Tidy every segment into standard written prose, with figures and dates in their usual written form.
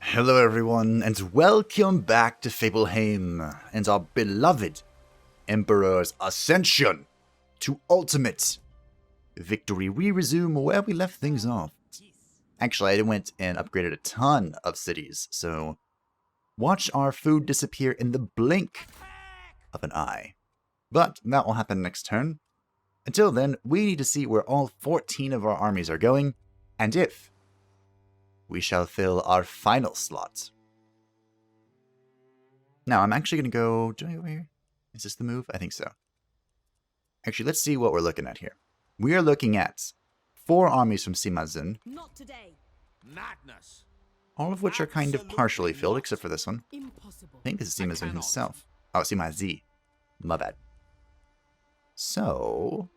Hello everyone, and welcome back to Fableheim and our beloved Emperor's Ascension to ultimate victory. We resume where we left things off. Actually, I went and upgraded a ton of cities, so watch our food disappear in the blink of an eye. But that will happen next turn. Until then, we need to see where all 14 of our armies are going, and if we shall fill our final slot. Now, I'm actually going to go... Do I go over here? Is this the move? I think so. Actually, let's see what we're looking at here. We are looking at 4 armies from Sima Xun. Not today. Madness. All of which are kind of partially filled, except for this one. Impossible. I think this is Sima Xun himself. Oh, Sima Zi. My bad. So...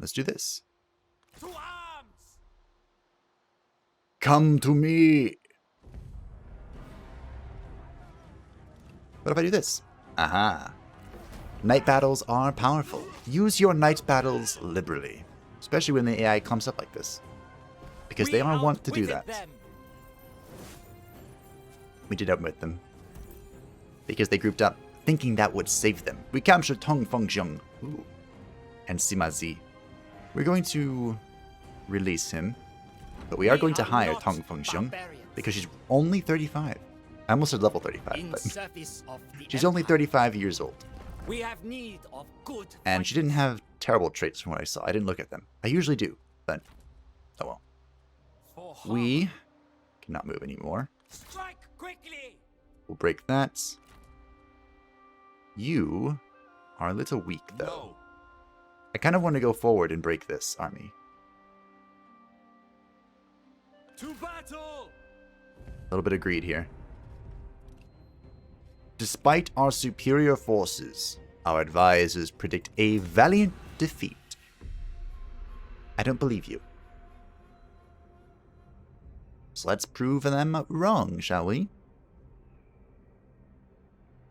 let's do this. To arms! Come to me! What if I do this? Aha. Night battles are powerful. Use your night battles liberally. Especially when the AI clumps up like this. Because they are wont to do that. We did outwit them. Because they grouped up, thinking that would save them. We captured Tong Fengxiong. Ooh. And Sima Zi. We're going to release him. But we are going to hire Tong Fengxiong because she's only 35. I almost said level 35, but she's only 35 years old. We have need of good and she didn't have terrible traits from what I saw. I didn't look at them. I usually do, but oh well. We cannot move anymore. Strike quickly. We'll break that. You are a little weak, though. No. I kind of want to go forward and break this army. To battle. A little bit of greed here. Despite our superior forces, our advisors predict a valiant defeat. I don't believe you. So let's prove them wrong, shall we?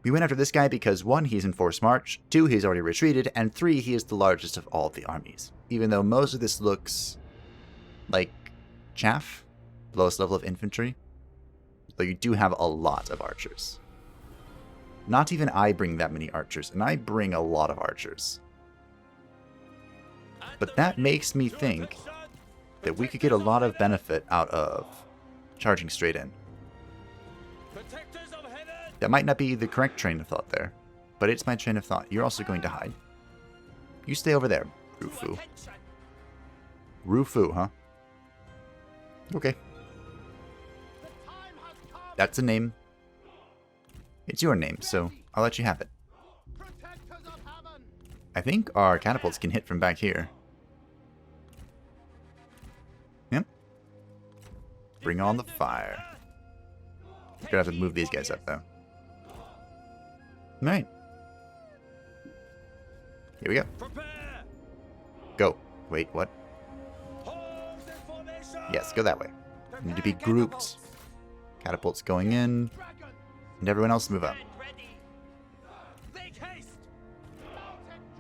We went after this guy because 1, he's in forced march, 2, he's already retreated, and 3, he is the largest of all the armies. Even though most of this looks like chaff. Lowest level of infantry, though you do have a lot of archers. Not even I bring that many archers, and I bring a lot of archers. But that makes me think that we could get a lot of benefit out of charging straight in. That might not be the correct train of thought there, but it's my train of thought. You're also going to hide. You stay over there, Rufu. Rufu, huh? Okay. That's a name. It's your name, so I'll let you have it. I think our catapults can hit from back here. Yep. Bring on the fire. We're gonna have to move these guys up, though. Alright. Here we go. Go. Wait, what? Yes, go that way. We need to be grouped. Catapults going in, and everyone else move up.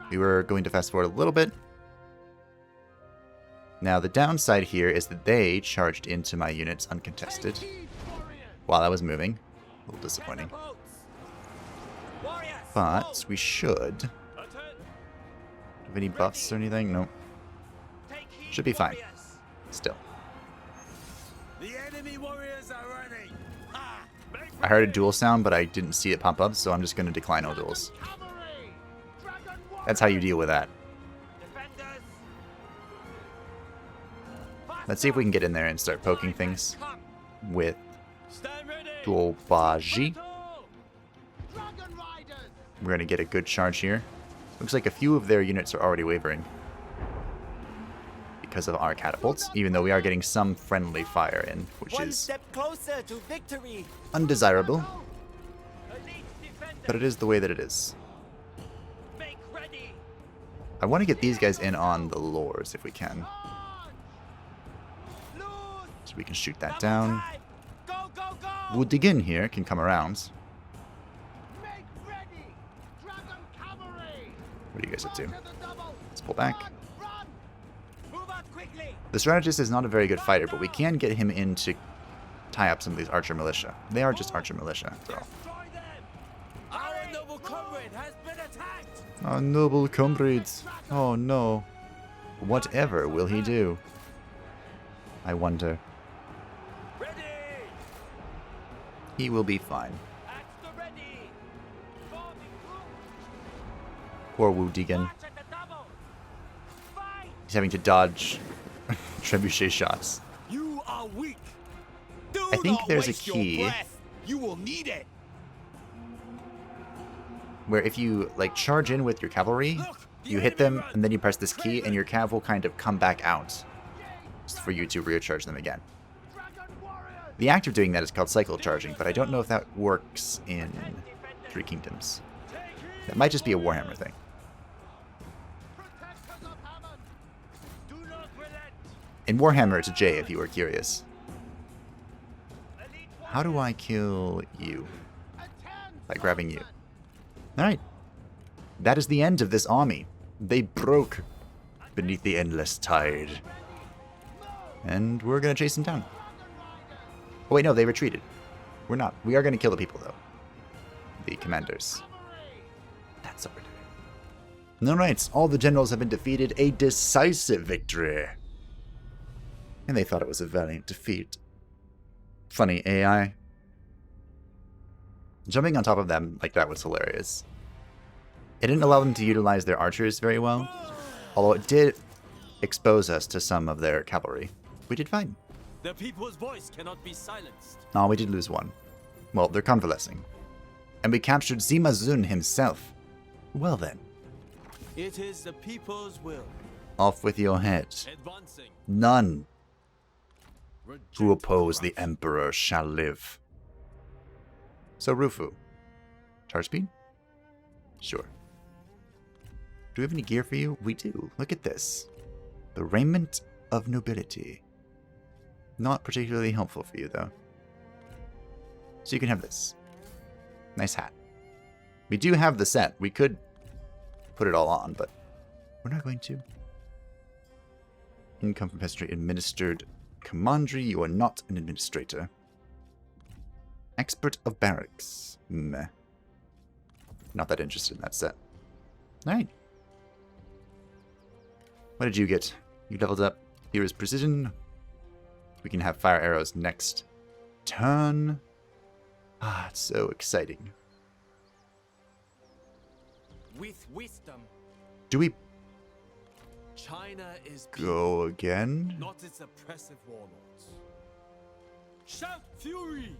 We were going to fast forward a little bit. Now the downside here is that they charged into my units uncontested while I was moving. A little disappointing. But we should. Have any buffs or anything? Nope. Should be fine. Still. The enemy warriors are running. I heard a duel sound, but I didn't see it pop up, so I'm just going to decline all duels. That's how you deal with that. Let's see if we can get in there and start poking things with Tuoba Zhi. We're going to get a good charge here. Looks like a few of their units are already wavering because of our catapults, even though we are getting some friendly fire in, which is undesirable, but it is the way that it is. I want to get these guys in on the lores if we can, so we can shoot that down. Wu Digin here can come around. What are you guys up to? Let's pull back. The strategist is not a very good fighter, but we can get him in to tie up some of these archer militia. They are just archer militia, after all. Destroy them! Our noble comrade has been attacked! Our noble comrades. Oh no. Whatever will he do? I wonder. Ready! He will be fine. At the ready! Forming group! Poor Wu Deegan. March at the double! Fight! He's having to dodge trebuchet shots. You are weak! Do I think not there's a waste your key breath. You will need it! where if you like charge in with your cavalry, you hit them and then you press this key and your cav will kind of come back out for you to recharge them again. The act of doing that is called cycle charging, but I don't know if that works in Three Kingdoms. That might just be a Warhammer thing. In Warhammer, it's a J if you were curious. How do I kill you? By grabbing you. Alright. That is the end of this army. They broke beneath the endless tide. And we're going to chase them down. Oh wait, no, they retreated. We're not. We are going to kill the people, though. The commanders. That's what we're doing. Alright, all the generals have been defeated. A decisive victory. And they thought it was a valiant defeat. Funny AI. Jumping on top of them like that was hilarious. It didn't allow them to utilize their archers very well, although it did expose us to some of their cavalry. We did fine. The people's voice cannot be silenced. No, we did lose one. Well, they're convalescing. And we captured Sima Xun himself. Well then. It is the people's will. Off with your head. Advancing. None Reject who oppose the corruption. Emperor shall live. So Rufu. Charge speed? Sure. Do we have any gear for you? We do. Look at this. The raiment of nobility. Not particularly helpful for you, though. So you can have this. Nice hat. We do have the set. We could put it all on, but we're not going to. Income from peasantry administered. Commandery, you are not an administrator. Expert of barracks. Meh. Not that interested in that set. Alright. What did you get? You leveled up. Here is precision. We can have fire arrows next turn. Ah, it's so exciting. With wisdom, Do we China is go again? not its oppressive warlords. Shout fury!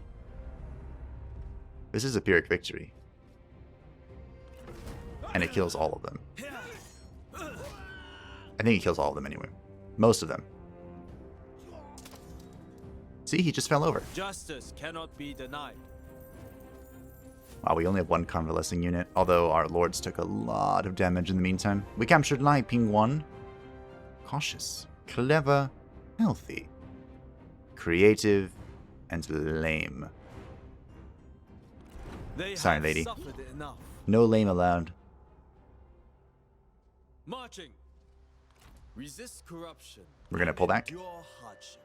This is a Pyrrhic victory. And it kills all of them. I think it kills all of them anyway. Most of them. See, he just fell over. Justice cannot be denied. Wow, we only have one convalescing unit, although our lords took a lot of damage in the meantime. We captured Lai Ping 1. Cautious, clever, healthy, creative, and lame. They Sorry, have lady. suffered enough. No lame allowed. Marching. Resist corruption. We're gonna pull back. Endure hardships.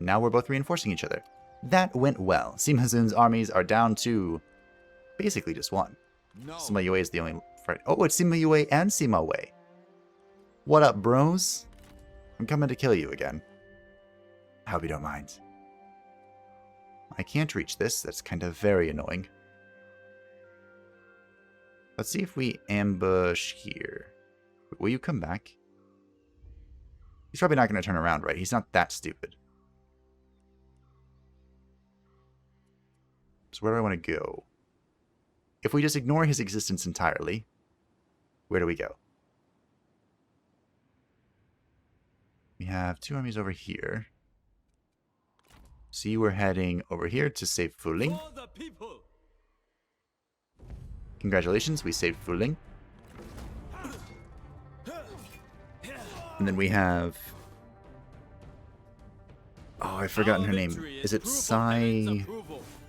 Now we're both reinforcing each other. That went well. Sima Xun's armies are down to basically just one. No. Sima Yue is the only fight. Oh, it's Sima Yue and Sima Wei. What up, bros? I'm coming to kill you again. I hope you don't mind. I can't reach this. That's kind of very annoying. Let's see if we ambush here. Will you come back? He's probably not going to turn around, right? He's not that stupid. So where do I want to go? If we just ignore his existence entirely, where do we go? We have two armies over here. See, we're heading over here to save Fuling. For the people. Congratulations, we saved Fuling. And then we have... Oh, I've forgotten her name. Is it Sai...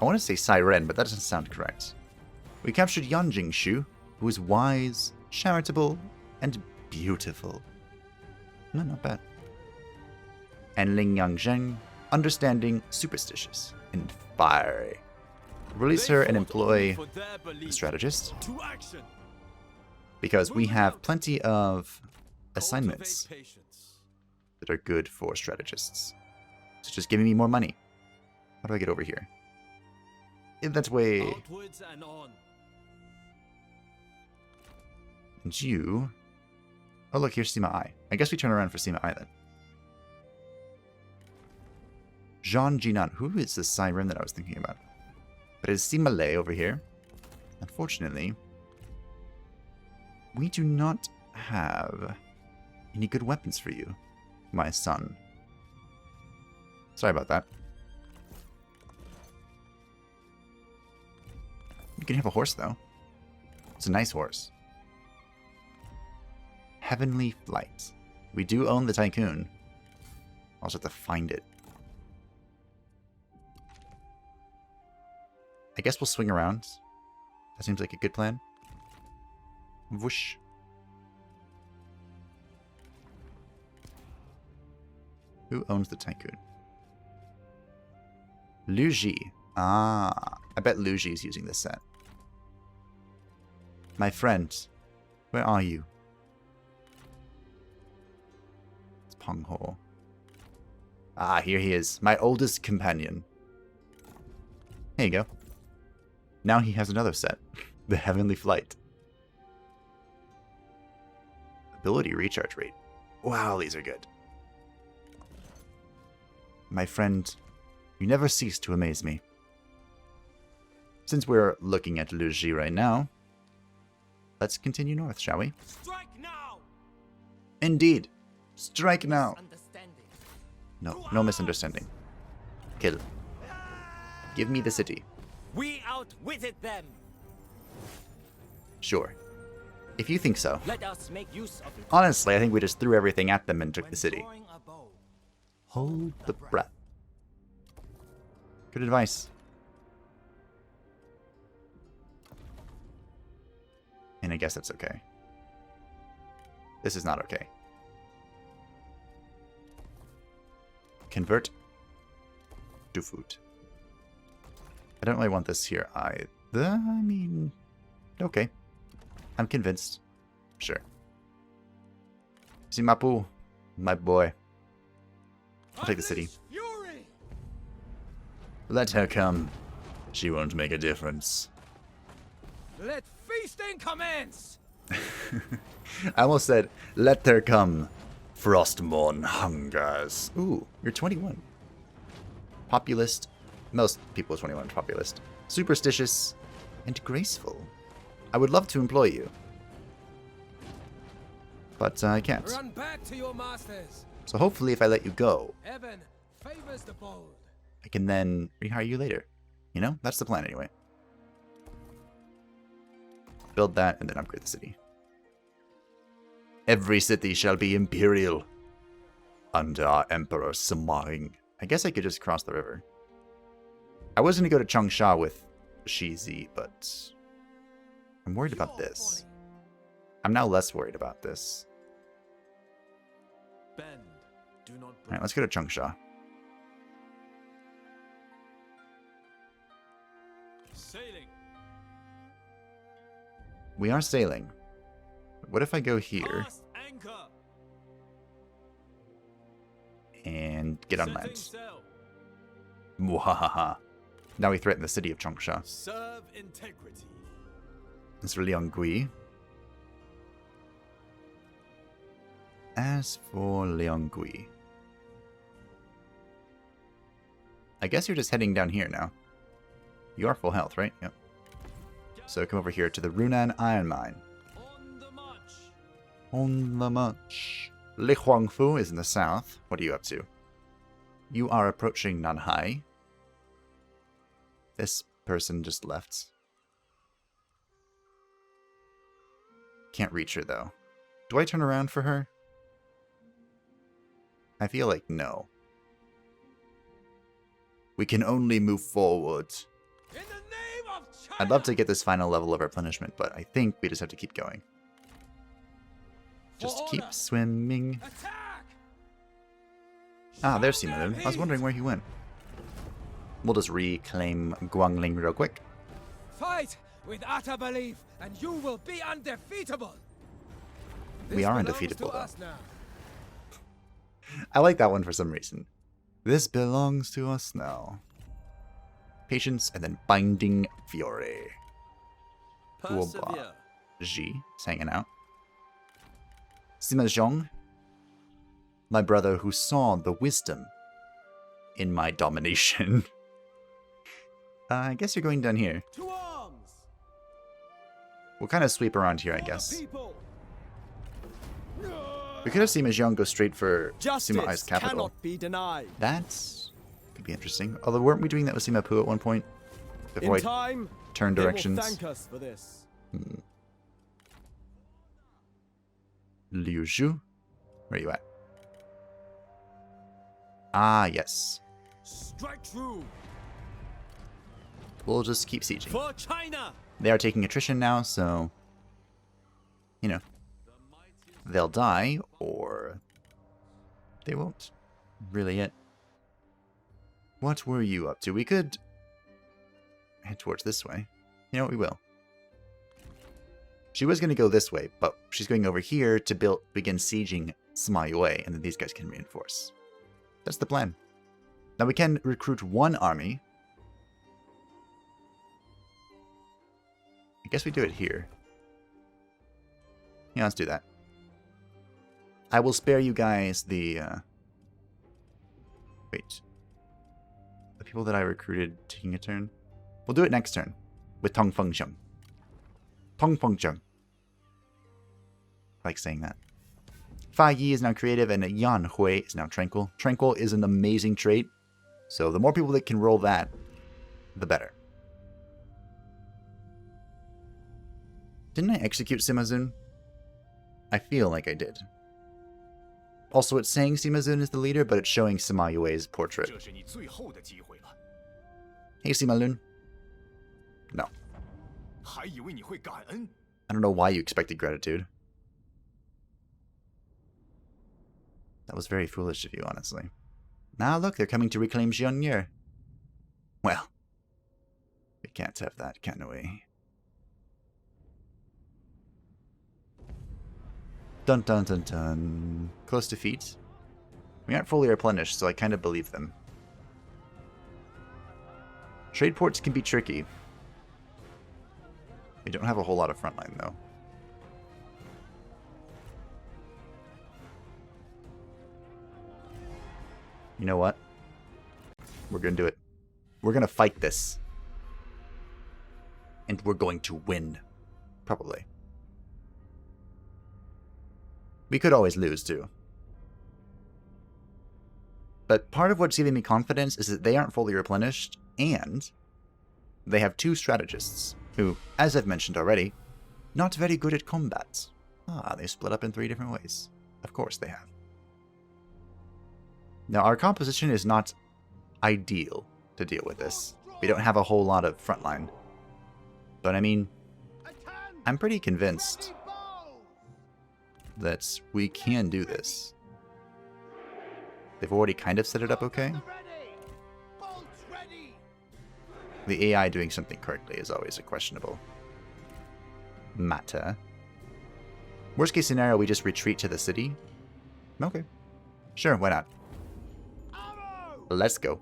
I want to say Siren, but that doesn't sound correct. We captured Jiangxi, who is wise, charitable, and beautiful. No, not bad. And Ling Yangzheng, understanding, superstitious, and fiery. Release her and employ the strategist, To action. because we have plenty of assignments Cultivate patience. that are good for strategists. So just giving me more money. How do I get over here? Yeah, that's way... Outwards and on. And you... Oh look, here's Sima Ai. I guess we turn around for Sima Ai then. Zhang Jinan. Who is this siren that I was thinking about? But it's Sima Lei over here. Unfortunately, we do not have any good weapons for you, my son. Sorry about that. You can have a horse, though. It's a nice horse. Heavenly Flight. We do own the Tycoon. I'll just have to find it. I guess we'll swing around. That seems like a good plan. Whoosh. Who owns the Tycoon? Lu Ji. Ah, I bet Lu Ji is using this set. My friend, where are you? It's Peng Ho. Ah, here he is, my oldest companion. There you go. Now he has another set, the Heavenly Flight. Ability recharge rate. Wow, these are good. My friend, you never cease to amaze me. Since we're looking at Lu Ji right now, let's continue north, shall we? Strike now. Indeed. Strike now. Understanding. No, no misunderstanding. Kill. Give me the city. We outwitted them. Sure. If you think so. Let us make use of it. Honestly, I think we just threw everything at them and took When the city. drawing a bow, Hold the breath. Good advice. And I guess that's okay. This is not okay. Convert to food. I don't really want this here either. I mean, okay. I'm convinced. Sure. Simapu, my boy. I'll take the city. Fury. Let her come. She won't make a difference. Let feasting commence. I almost said, let her come. Frostmourne hungers. Ooh, you're 21. Populist. Most people are 21 populist. Superstitious. And graceful. I would love to employ you. But I can't. Run back to your masters. So hopefully if I let you go, Heaven favors the bold. I can then rehire you later. You know, that's the plan anyway. Build that and then upgrade the city. Every city shall be imperial under our Emperor Sima Ying. I guess I could just cross the river. I was going to go to Changsha with Shi Zi, but I'm worried about this. I'm now less worried about this. Bend. Do not Alright, let's go to Changsha. Sailing. We are sailing. What if I go here Cast anchor. and get on Setting land? sail. Mwahaha. Now we threaten the city of Changsha. Serve integrity. It's for Liangui. As for Liangui, I guess you're just heading down here now. You are full health, right? Yep. So come over here to the Ruan Iron Mine. On the march. On the march. Li Huangfu is in the south. What are you up to? You are approaching Nanhai. This person just left. Can't reach her, though. Do I turn around for her? I feel like no. We can only move forward. In the name of China. I'd love to get this final level of replenishment, but I think we just have to keep going. Just For keep order. swimming. Attack. Ah, there's Sima Yue. I was wondering where he went. We'll just reclaim Guangling real quick. Fight with utter belief, and you will be undefeatable. We are undefeatable, though. Us now. I like that one for some reason. This belongs to us now. Patience and then Binding Fury. Tuoba Zhi is hanging out. Sima Xun, my brother who saw the wisdom in my domination. I guess you're going down here. To arms. We'll kind of sweep around here, I guess. We could have Sima Yue go straight for Sima Yue's capital. Cannot be denied. That's could be interesting. Although weren't we doing that with Sima Pu at one point? Before I turn directions. Thank us for this. Liu Zhu, where are you at? Ah, yes. Strike true. We'll just keep sieging. For China. They are taking attrition now, so you know, they'll die or they won't. Really it. What were you up to? We could head towards this way. You know what, we will. She was going to go this way, but she's going over here to begin sieging Sima Yue, and then these guys can reinforce. That's the plan. Now we can recruit one army. I guess we do it here. Yeah, let's do that. I will spare you guys the... Wait. The people that I recruited taking a turn? We'll do it next turn. With Tong Fengxiong. Tong Fengxiong. I like saying that. Fa Yi is now creative and Yan Hui is now tranquil. Tranquil is an amazing trait. So the more people that can roll that, the better. Didn't I execute Sima Xun? I feel like I did. Also, it's saying Sima Xun is the leader, but it's showing Sima Yue's portrait. Hey, Sima Lun. No. I don't know why you expected gratitude. That was very foolish of you, honestly. Now look, they're coming to reclaim Jiangxi. Well, we can't have that, can we? Dun dun dun dun. Close defeat. We aren't fully replenished, so I kind of believe them. Trade ports can be tricky. We don't have a whole lot of frontline, though. You know what? We're going to do it. We're going to fight this. And we're going to win. Probably. We could always lose, too. But part of what's giving me confidence is that they aren't fully replenished, and they have two strategists, who, as I've mentioned already, not very good at combat. Ah, they split up in 3 different ways. Of course they have. Now, our composition is not ideal to deal with this. We don't have a whole lot of frontline. But I mean, I'm pretty convinced that we can do this. They've already kind of set it up okay. The AI doing something correctly is always a questionable matter. Worst case scenario, we just retreat to the city. Okay. Sure, why not? Let's go.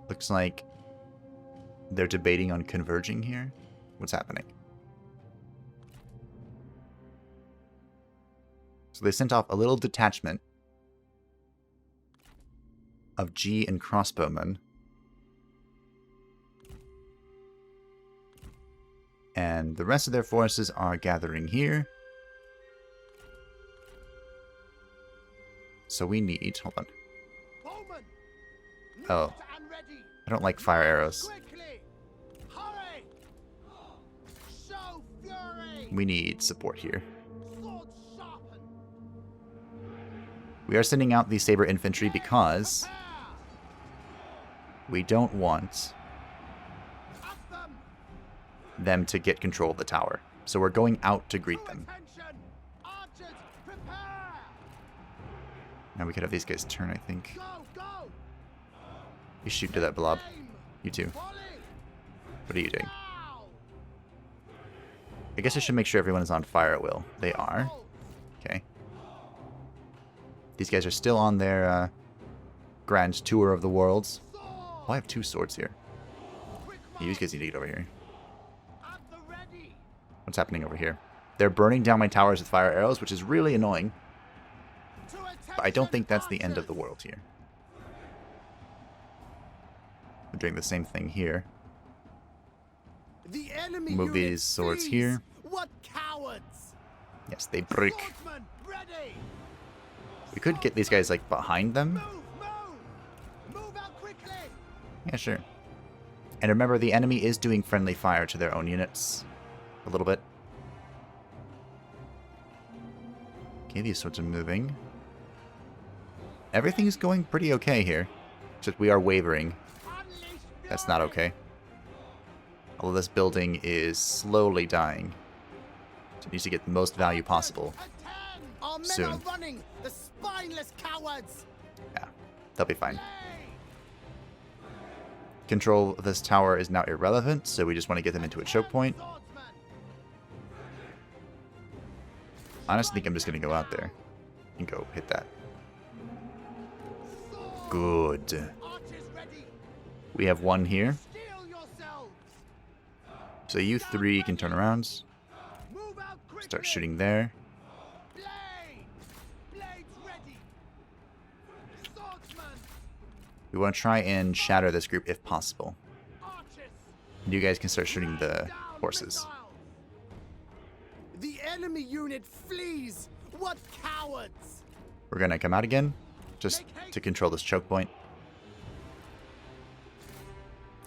Looks like they're debating on converging here. What's happening? So they sent off a little detachment of G and crossbowmen. And the rest of their forces are gathering here. So we need... Hold on. Oh. I don't like fire arrows. We need support here. We are sending out the saber infantry because we don't want them to get control of the tower. So we're going out to greet them. Now we could have these guys turn, I think. Go, go. You shoot to that blob. Aim. You too. Volley. What are you doing? Now. I guess I should make sure everyone is on fire at will. They are. Okay. These guys are still on their grand tour of the worlds. Oh, I have 2 swords here. You guys need to get over here. At the ready. What's happening over here? They're burning down my towers with fire arrows, which is really annoying. But I don't think that's the end of the world here. We're doing the same thing here. The enemy Move unit these swords flees. here. What cowards! Yes, they break. Swordsman, ready. We could get these guys, like, behind them. Move, move! Move out quickly! Yeah, sure. And remember, the enemy is doing friendly fire to their own units. A little bit. Okay, these swords are moving. Everything's going pretty okay here. Except we are wavering. Unleash That's not fury. okay. Although this building is slowly dying. So it needs to get the most value possible. Attend! Our men Soon. are running! The spineless cowards! Yeah, they'll be fine. Play! Control of this tower is now irrelevant, so we just want to get them into a choke point. Swordsman! Honestly, I think I'm just going to go out there and go hit that. Sword! Good. Archers ready! We have 1 here, Steel yourselves! so you 3 can turn around. Move out quickly! Start shooting there. Blade! Blades ready! Swordsman! We want to try and shatter this group if possible. Archers! And you guys can start shooting the Down horses. missiles. The enemy unit flees! What cowards! We're going to come out again, just to control this choke point.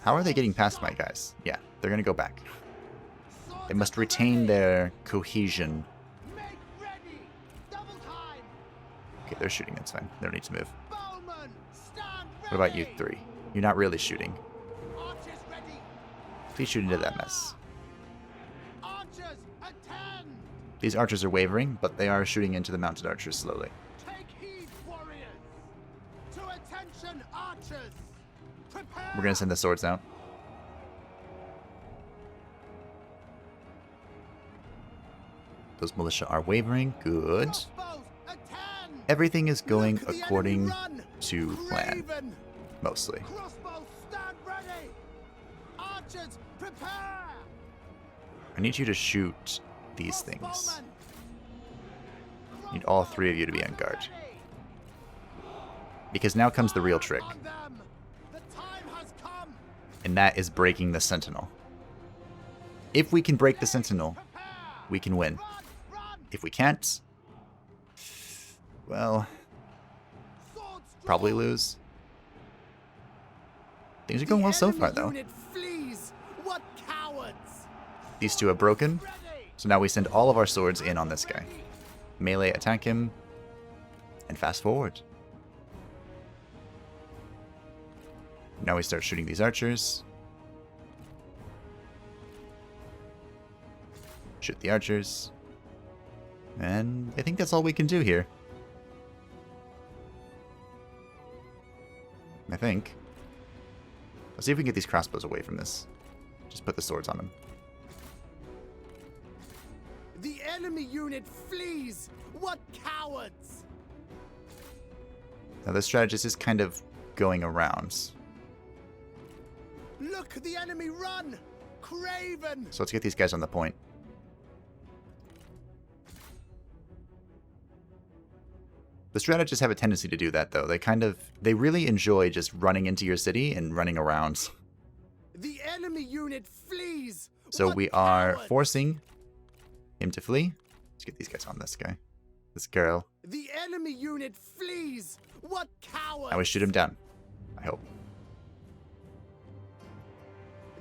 How are they getting past my guys? Yeah, they're going to go back. They must retain their cohesion. Make ready! Double time! Okay, they're shooting, that's fine. They don't need to move. Bowman, stand What about you ready! 3? You're not really shooting. Archers ready! Please shoot into that mess. Archers, attend! These archers are wavering, but they are shooting into the mounted archers slowly. Take heed, warriors! To attention, archers! Prepare! We're going to send the swords out. Those militia are wavering. Good. Crossbows, attend! Everything is going Look, the enemy according run! to plan, Craven! mostly. Crossbows, stand ready! Archers, prepare! I need you to shoot these things. Crossbowmen! Need all 3 of you to be on guard. Ready! Because now comes the real trick, On them! The time has come! and that is breaking the sentinel. If we can break the sentinel, Prepare! we can win. Run, run! If we can't, well, Swords probably drawn! lose. Things are going well so far, though. Unit flees! What cowards! These 2 are broken, Ready! so now we send all of our swords in on this guy. Ready! Melee attack him, and fast forward. Now we start shooting these archers. Shoot the archers. And I think that's all we can do here. I think. Let's see if we can get these crossbows away from this. Just put the swords on them. The enemy unit flees! What cowards! Now this strategist is kind of going around. Look, the enemy run! Craven! So let's get these guys on the point. The strategists have a tendency to do that, though. They really enjoy just running into your city and running around. The enemy unit flees! So What we are cowards! forcing him to flee. Let's get these guys on this guy. This girl. The enemy unit flees! What cowards! I would shoot him down. I hope.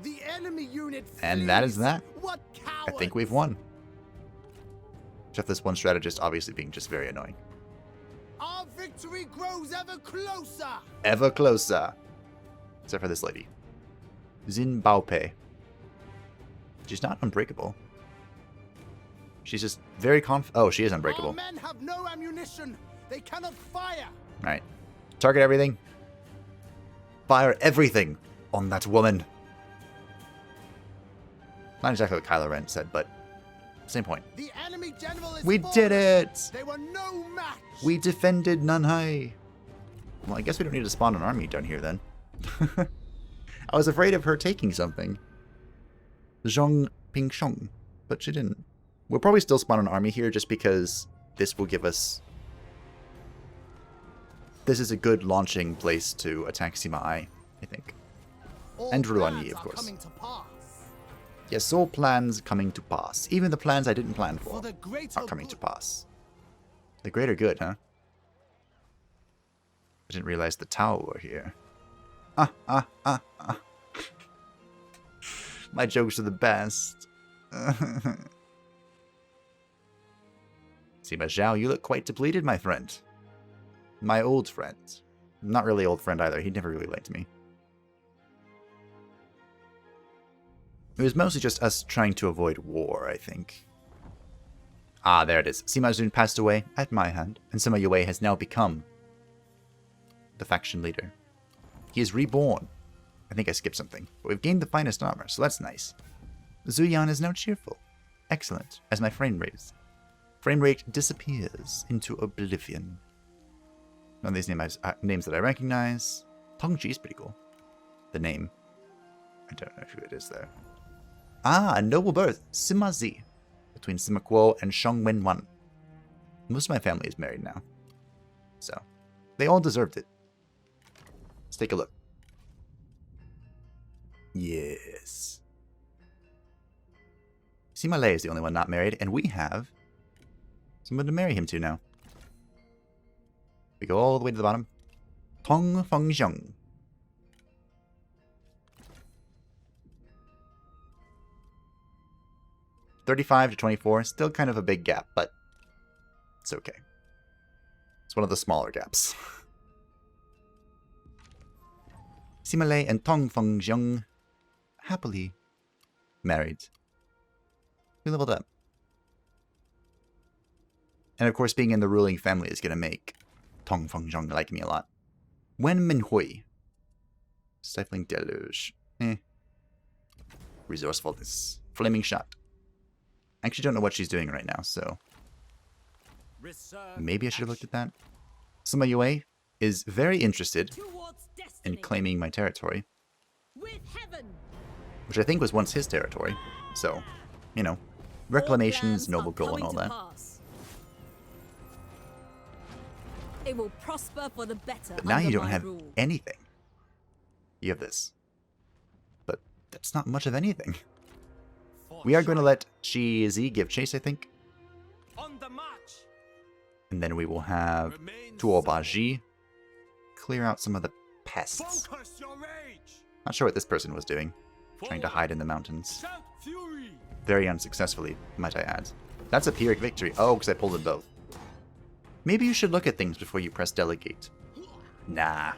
The enemy unit flees! And that is that. What I cowards! think we've won. Except this one strategist obviously being just very annoying. Our victory grows ever closer! Ever closer. Except for this lady. Xin Baopei. She's not unbreakable. She's just very oh, she is Our unbreakable. men have no ammunition! They cannot fire. Alright. Target everything. Fire everything on that woman. Not exactly what Kylo Ren said, but same point. The enemy general is We fallen. did it! They were no match. We defended Nanhai. Well, I guess we don't need to spawn an army down here then. I was afraid of her taking something. Zhong Pingshong, but she didn't. We'll probably still spawn an army here just because this will give us... This is a good launching place to attack Sima Ai, I think. All And Ruan plans Yi, of are course. coming to pass. Yes, all plans coming to pass. Even the plans I didn't plan for For the greater are coming to good. pass. The greater good, huh? I didn't realize the Tao were here. My jokes are the best. Sima Zhao, you look quite depleted, my friend. My old friend. Not really old friend either. He never really liked me. It was mostly just us trying to avoid war, I think. Ah, there it is. Sima Xun passed away at my hand, and Sima Yue has now become the faction leader. He is reborn. I think I skipped something, but we've gained the finest armor, so that's nice. Zuyan is now cheerful. Excellent, as my frame rate disappears into oblivion. None of these names that I recognize. Tongji is pretty cool. The name. I don't know who it is there. Ah, a noble birth. Sima Zi. Between Sima Kuo and Shang Wenwan. Most of my family is married now. So, they all deserved it. Let's take a look. Yes. Sima Lei is the only one not married, and we have someone to marry him to now. We go all the way to the bottom. Tong Fengxiong. 35 to 24, still kind of a big gap, but it's okay. It's one of the smaller gaps. Sima Lei and Tong Fengxiong happily married. We leveled up. And of course, being in the ruling family is going to make Tong Fengxiong like me a lot. Wen Minhui. Stifling Deluge. Resourcefulness. Flaming Shot. I actually don't know what she's doing right now, so maybe I should have looked at that. Sima Yue is very interested in claiming my territory, which I think was once his territory. So, you know, reclamation's noble goal and all that. It will prosper for the better. But now you don't my have rule. anything. You have this. But that's not much of anything. We are going to let Shi Zi give chase, I think. On the march. And then we will have Tuoba Zhi clear out some of the pests. Focus your rage. Not sure what this person was doing. Trying to hide in the mountains. Shout fury. Very unsuccessfully, might I add. That's a Pyrrhic victory. Oh, because I pulled them both. Maybe you should look at things before you press delegate. Nah.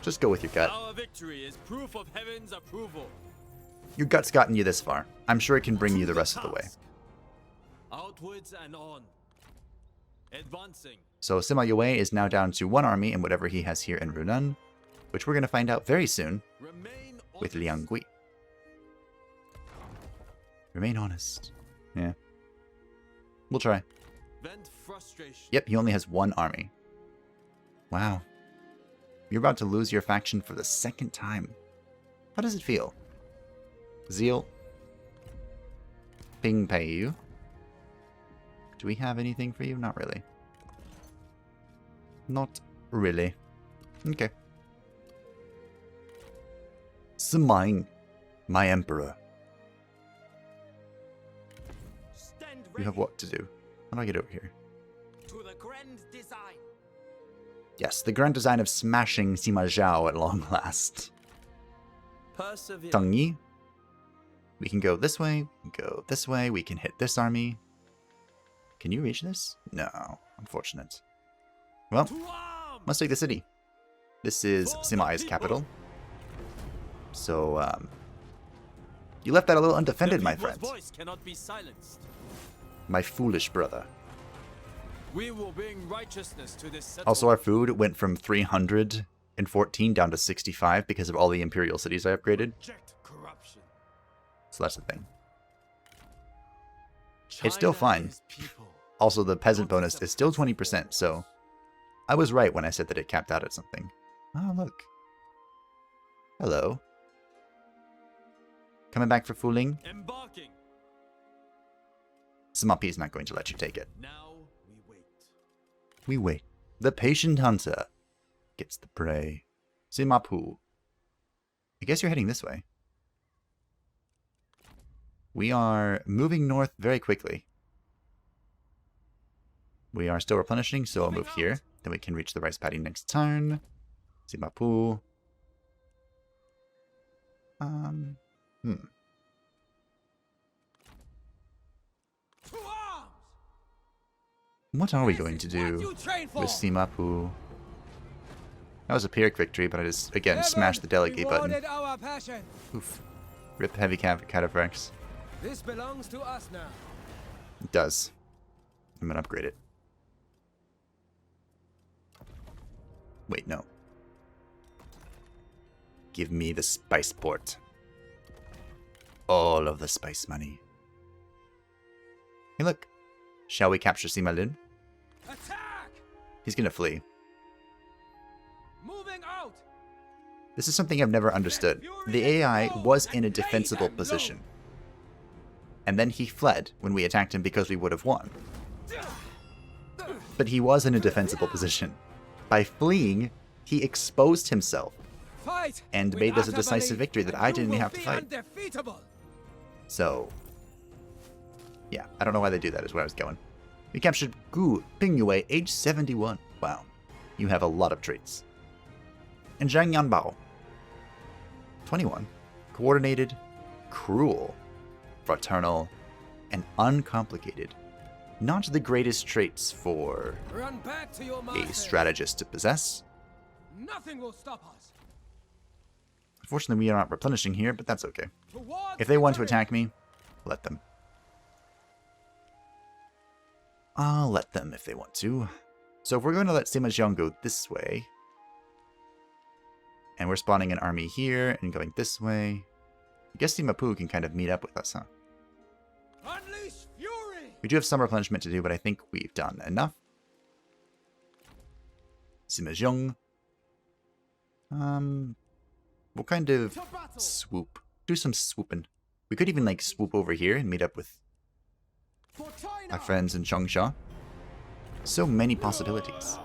Just go with your gut. Our victory is proof of heaven's approval. Your gut's gotten you this far. I'm sure it can bring you the rest of the way. Outwards and on. Advancing. So Sima Yue is now down to one army and whatever he has here in Ruan, which we're going to find out very soon Remain with honest. Liang Gui. Remain honest. Yeah. We'll try. Vent frustration. Yep, he only has one army. Wow. You're about to lose your faction for the second time. How does it feel? Zeal. Ping Pei Yu. Do we have anything for you? Not really. Not really. Okay. Sima Ying, my emperor. Stand You ready have what to do. How do I get over here? to the grand design. Yes, the grand design of smashing Sima Zhao at long last. Persevere. Tang Yi. We can go this way, we can go this way, we can hit this army. Can you reach this? No, unfortunate. Well, To arm. let's take the city. This is Sima Ai's capital. So, you left that a little undefended, The my people's friend. voice cannot be silenced. My foolish brother. We will bring righteousness to this settlement. Also, our food went from 314 down to 65 because of all the imperial cities I upgraded. Reject corruption. So that's the thing. It's still China fine. is people. Also, the peasant bonus is still 20%, so I was right when I said that it capped out at something. Oh, look. Hello. Coming back for fooling? Embarking. Sima P is not going to let you take it. Now we wait. We wait. The patient hunter gets the prey. Sima Pu. I guess you're heading this way. We are moving north very quickly. We are still replenishing, so I'll move here. Then we can reach the rice paddy next turn. Sima Pu. To arms! What are we This going to is what do you train for. with Sima Pu? That was a Pyrrhic victory, but I just, again, Heaven smashed the delegate button. rewarded our passion. Oof. Rip heavy cataphracts. This belongs to us now. It does. I'm gonna upgrade it. Wait, no. Give me the spice port. All of the spice money. Hey, look. Shall we capture Sima Yue? Attack! He's gonna flee. Moving out. This is something I've never understood. The AI was in a defensible position. And then he fled when we attacked him because we would have won. But he was in a defensible position. By fleeing, he exposed himself Fight and with made this a utter decisive belief, victory that and I you didn't will have to be fight. Undefeatable. So, yeah, I don't know why they do that, is where I was going. We captured Gu Pingyue, age 71. Wow, you have a lot of traits. And Zhang Yanbao, 21. Coordinated, cruel, fraternal, and uncomplicated. Not the greatest traits for Run back to your a masters. strategist to possess. Nothing will stop us. Unfortunately, we are not replenishing here, but that's okay. Towards If they want to victory. attack me, let them. I'll let them if they want to. So if we're going to let Sima Xun go this way, and we're spawning an army here and going this way, I guess Sima Pu can kind of meet up with us, huh? Unleash fury. We do have some replenishment to do, but I think we've done enough. Sima Xun. We'll kind of To battle. swoop. Do some swooping. We could even like swoop over here and meet up with For China. our friends in Changsha. So many possibilities.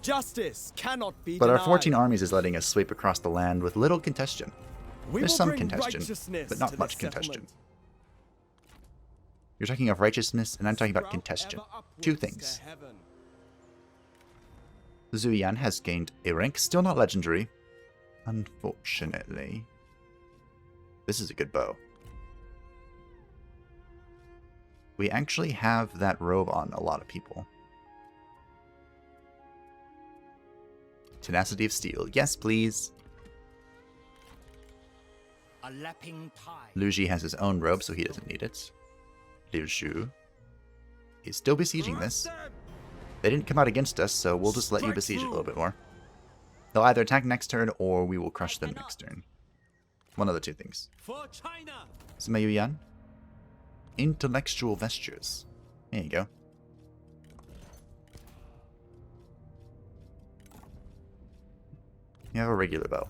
Justice cannot be But our denied. 14 armies is letting us sweep across the land with little contention. We There's will some bring contention, righteousness but to not this much contention. settlement. You're talking of righteousness, and I'm talking about Sprout contention. ever Two upwards things. to heaven. Zhu Yan has gained a rank, still not legendary. Unfortunately. This is a good bow. We actually have that robe on a lot of people. Tenacity of Steel. Yes, please. A lapping tide. Lu Ji has his own robe, so he doesn't need it. Liu Shu is still besieging this. They didn't come out against us, so we'll just let you besiege it a little bit more. They'll either attack next turn, or we will crush them next turn. One of the two things. For China. Sima Yue. Intellectual Vestures. There you go. You have a regular bow.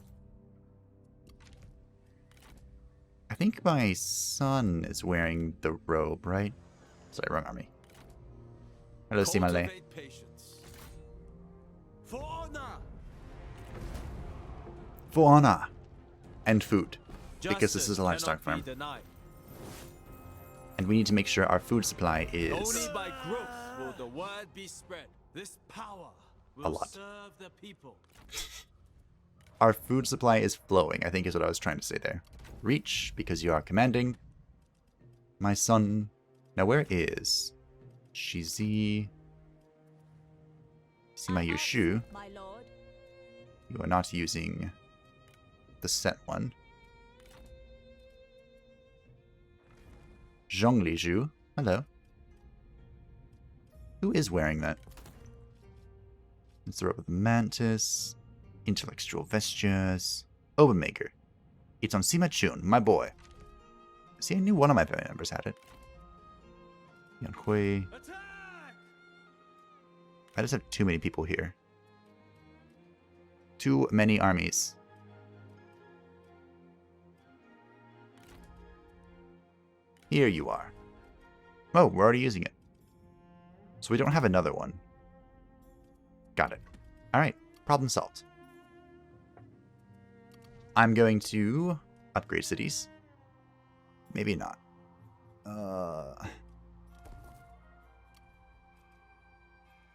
I think my son is wearing the robe, right? Sorry, wrong army. Hello, Sima Lei. Cultivate patience. For honor. For honor. And food. Because this Justice is a livestock cannot be farm. denied. And we need to make sure our food supply is Only by growth will the word be spread. This power will lot. serve the people. our food supply is flowing, I think is what I was trying to say there. Reach, because you are commanding. My son. Now where is Shi Zi? Sima Yue? My lord. You are not using the set one. Zhongli Zhu. Hello. Who is wearing that? Let's throw up with the mantis. Intellectual vestures. Open maker. It's on Sima Xun, my boy. See, I knew one of my family members had it. Yan Hui. I just have too many people here. Too many armies. Here you are. Oh, we're already using it. So we don't have another one. Got it. Alright, problem solved. I'm going to upgrade cities. Maybe not.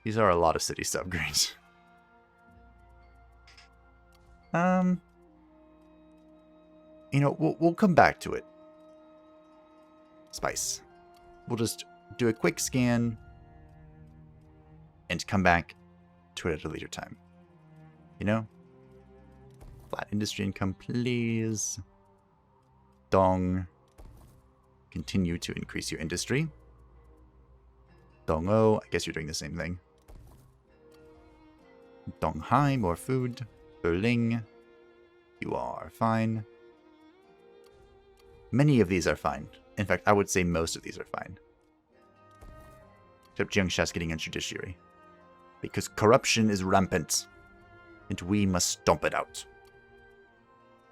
These are a lot of cities to upgrade. You know, we'll come back to it. Spice. We'll just do a quick scan and come back to it at a later time. You know? Flat industry income, please. Dong. Continue to increase your industry. Dong-o, I guess you're doing the same thing. Donghai, more food. Berling, you are fine. Many of these are fine. In fact, I would say most of these are fine. Except Jiangxi is getting a judiciary. Because corruption is rampant. And we must stomp it out.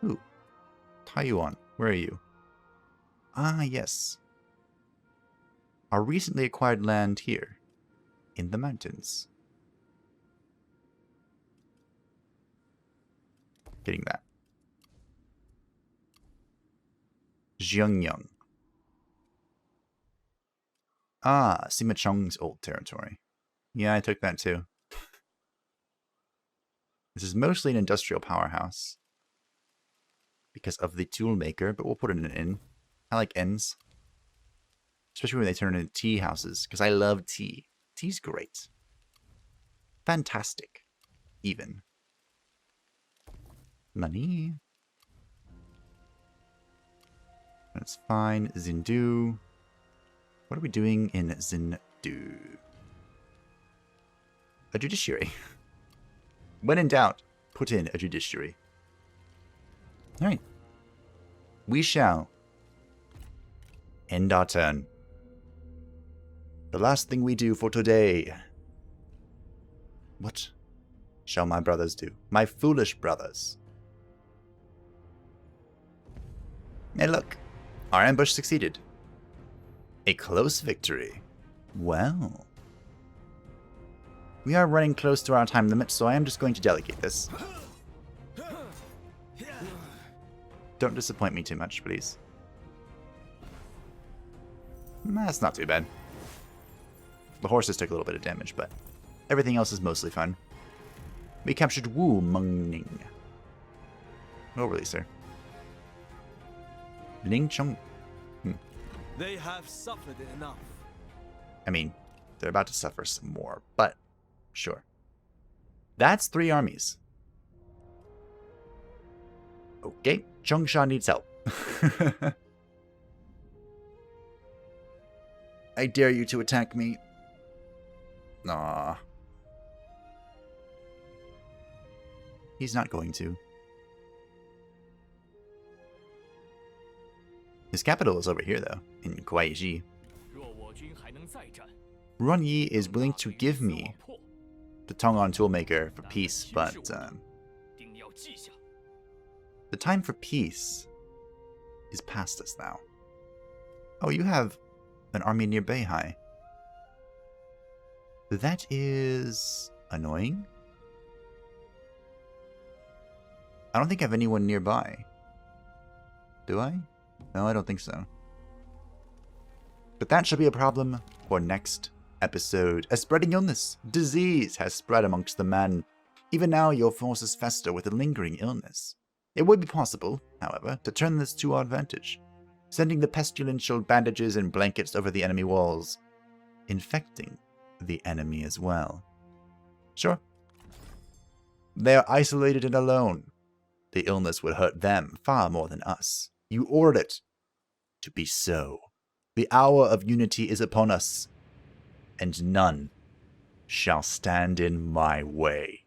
Ooh. Taiwan, where are you? Ah, yes. Our recently acquired land here. In the mountains. Getting that. Jiangyang. Ah, Sima Chong's old territory. Yeah, I took that too. This is mostly an industrial powerhouse. Because of the tool maker, but we'll put it in an inn. I like inns. Especially when they turn into tea houses, because I love tea. Tea's great. Fantastic. Even. Money. That's fine. Zindu. What are we doing in Zindu? A judiciary. When in doubt, put in a judiciary. Alright. We shall end our turn. The last thing we do for today. What shall my brothers do? My foolish brothers. And look, our ambush succeeded. A close victory. Well. We are running close to our time limit, so I am just going to delegate this. Don't disappoint me too much, please. That's not too bad. The horses took a little bit of damage, but everything else is mostly fun. We captured Wu Mengning. No release her. Ling Chong. They have suffered enough. I mean, they're about to suffer some more, but sure. That's 3 armies. Okay, Zhongshan needs help. I dare you to attack me. Nah. He's not going to. His capital is over here, though, in Guaiji. Ruan Yi is willing to give me the Tongan toolmaker for peace, but the time for peace is past us now. Oh, you have an army near Beihai. That is annoying. I don't think I have anyone nearby. Do I? No, I don't think so. But that should be a problem for next episode. A spreading illness, disease has spread amongst the men. Even now, your forces fester with a lingering illness. It would be possible, however, to turn this to our advantage, sending the pestilential bandages and blankets over the enemy walls, infecting the enemy as well. Sure. They are isolated and alone. The illness would hurt them far more than us. You ordered it to be so. The hour of unity is upon us, and none shall stand in my way.